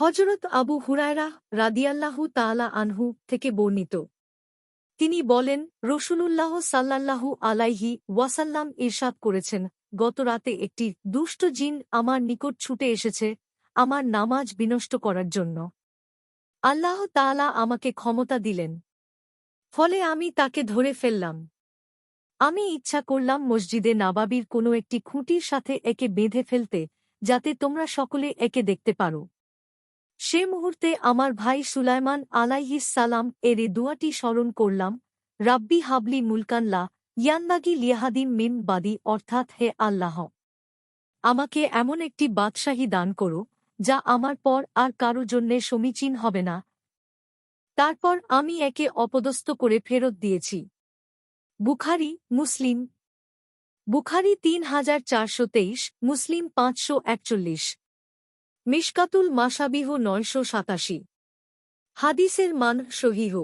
হযরত আবু হুরায়রা রাদিয়াল্লাহু তাআলা আনহু থেকে বর্ণিত। তিনি বলেন, রাসূলুল্লাহ সাল্লাল্লাহু আলাইহি ওয়াসাল্লাম ইরশাদ করেছেন, গত রাতে একটি দুষ্ট জিন আমার নিকট ছুটে এসেছে আমার নামাজ বিনষ্ট করার জন্য। আল্লাহ তাআলা আমাকে ক্ষমতা দিলেন। ফলে আমি তাকে ধরে ফেললাম। আমি ইচ্ছা করলাম মসজিদে নাবাবির কোনো একটি খুঁটির সাথে একে বেঁধে ফেলতে, যাতে তোমরা সকলে একে দেখতে পারো। সে মুহূর্তে আমার ভাই সুলাইমান আলাইহিস সালাম এর এ দুআটি স্মরণ করলাম, রাব্বি হাবলি মুলকান লা ইয়ানবাগি লিয়াহাদিম মিন বাদি, অর্থাৎ হে আল্লাহ, আমাকে এমন একটি বাদশাহী দান করো যা আমার পর আর কারো জন্যে সমীচীন হবে না। তারপর আমি একে অপদস্থ করে ফেরত দিয়েছি। বুখারী, মুসলিম। বুখারী ৩৪২৩, মুসলিম ৫৪১। মিশকাতুল মাশাবিহ ৯৮৭। হাদিসের মান সহিহ।